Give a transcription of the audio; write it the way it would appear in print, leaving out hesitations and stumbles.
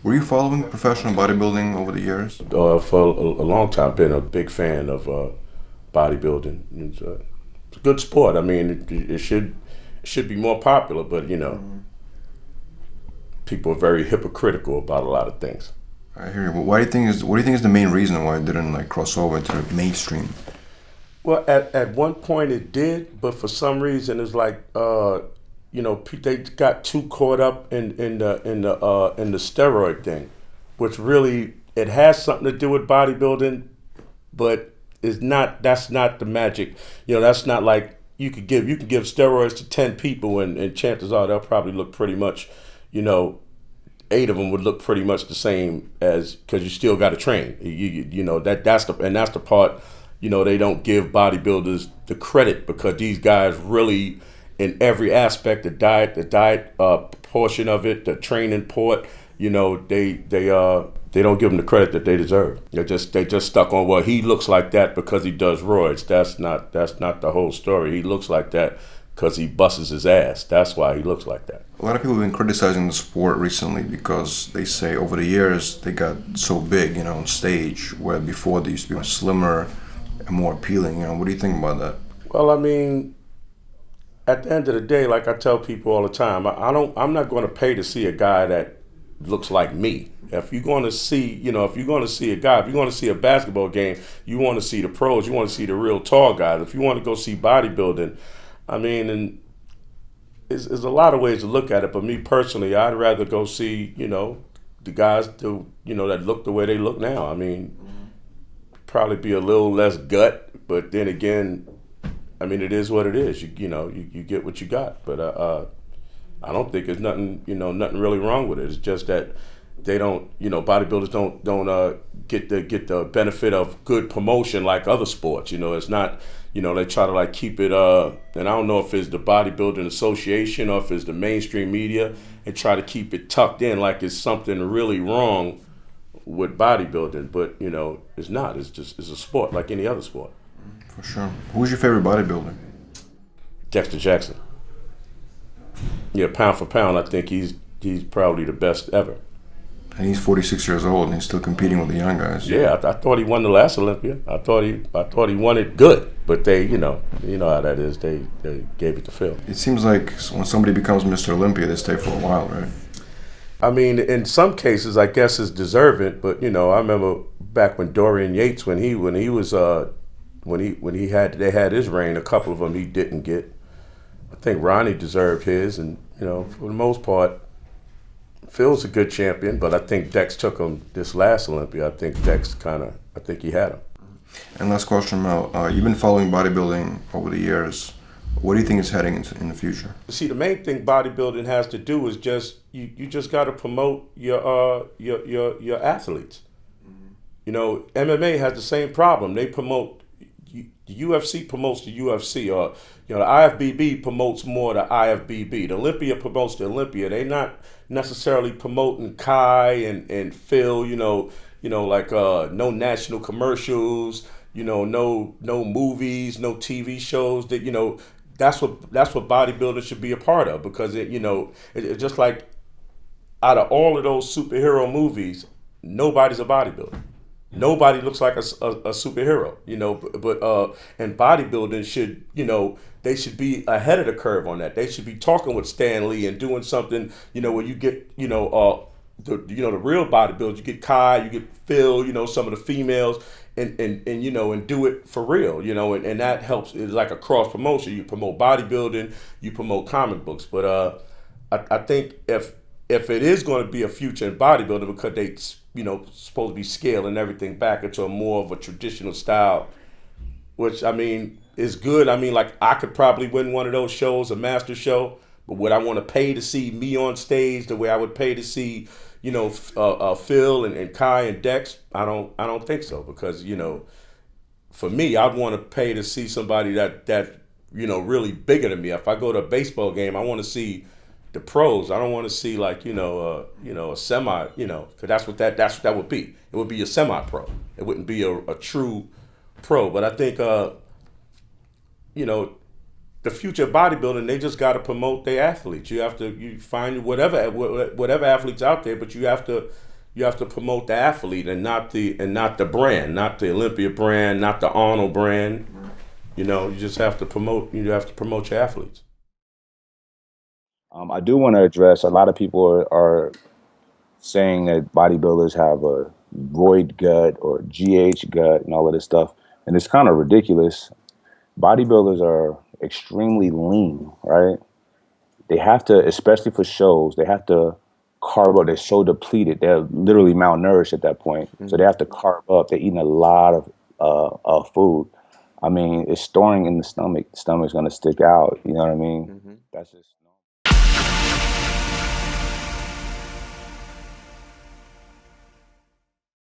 Were you following professional bodybuilding over the years? For a long time, been a big fan of bodybuilding. It's a good sport. I mean, it should be more popular, but people are very hypocritical about a lot of things. I hear you. But what do you think is the main reason why it didn't like cross over to the mainstream? Well, at one point it did, but for some reason it's like they got too caught up in the steroid thing, which really it has something to do with bodybuilding, but is not. That's not the magic. That's not like you can give steroids to 10 people and chances are they'll probably look pretty much, 8 of them would look pretty much the same as because you still got to train. That's the part. They don't give bodybuilders the credit because these guys really, in every aspect, the diet portion of it, the training part, they don't give them the credit that they deserve. They just stuck on, well, he looks like that because he does roids. That's not the whole story. He looks like that because he busts his ass. That's why he looks like that. A lot of people have been criticizing the sport recently because they say over the years they got so big, on stage, where before they used to be slimmer and more appealing. What do you think about that? Well, I mean, at the end of the day, like I tell people all the time, I'm not going to pay to see a guy that looks like me. If you're going to see, if you're going to see a guy, if you're going to see a basketball game, you want to see the pros, you want to see the real tall guys. If you want to go see bodybuilding, I mean, and there's a lot of ways to look at it. But me personally, I'd rather go see, the guys that look the way they look now. I mean, probably be a little less gut, but then again, I mean, it is what it is. You get what you got. But I don't think there's nothing really wrong with it. It's just that they don't, bodybuilders don't get the benefit of good promotion like other sports. It's not, they try to like keep it. And I don't know if it's the Bodybuilding Association or if it's the mainstream media, and try to keep it tucked in like it's something really wrong with bodybuilding. But it's not. It's a sport like any other sport. For sure. Who's your favorite bodybuilder? Dexter Jackson. Yeah, pound for pound, I think he's probably the best ever. And he's 46 years old and he's still competing with the young guys. Yeah, I thought he won the last Olympia. I thought he won it good, but they, you know how that is. They gave it to Phil. It seems like when somebody becomes Mr. Olympia, they stay for a while, right? I mean, in some cases, I guess it's deserving, but I remember back when Dorian Yates, when he had his reign, a couple of them he didn't get. I think Ronnie deserved his, and for the most part, Phil's a good champion, but I think Dex took him this last Olympia. I think he had him. And last question, Mel. You've been following bodybuilding over the years. What do you think is heading in the future? See, the main thing bodybuilding has to do is just you just got to promote your athletes. MMA has the same problem. They promote. The UFC promotes the UFC, or the IFBB promotes more the IFBB. The Olympia promotes the Olympia. They're not necessarily promoting Kai and Phil. Like no national commercials. No movies, no TV shows. That that's what bodybuilding should be a part of, because it's just like out of all of those superhero movies, nobody's a bodybuilder. Nobody looks like a superhero, but and bodybuilding should, they should be ahead of the curve on that. They should be talking with Stan Lee and doing something, where you get, the real bodybuilders, you get Kai, you get Phil, some of the females, and do it for real, and that helps. It's like a cross promotion. You promote bodybuilding, you promote comic books, but I think if it is going to be a future in bodybuilding, because they supposed to be scaling everything back into a more of a traditional style, which I mean is good. I mean, like, I could probably win one of those shows, a master show, but would I want to pay to see me on stage the way I would pay to see Phil and Kai and Dex? I don't think so, because for me, I'd want to pay to see somebody that really bigger than me. If I go to a baseball game, I want to see the pros. I don't want to see like a semi, because that's what that would be. It would be a semi-pro. It wouldn't be a true pro. But I think the future of bodybuilding, they just got to promote their athletes. You have to find whatever athletes out there, but you have to You have to promote the athlete and not the brand, not the Olympia brand, not the Arnold brand. You know, you just have to promote. You have to promote your athletes. I do want to address a lot of people are saying that bodybuilders have a roid gut or GH gut and all of this stuff, and it's kind of ridiculous. Bodybuilders are extremely lean, right? They have to, especially for shows, they have to carb up. They're so depleted. They're literally malnourished at that point. So they have to carb up. They're eating a lot of food. I mean, it's storing in the stomach. The stomach's going to stick out. You know what I mean? That's just.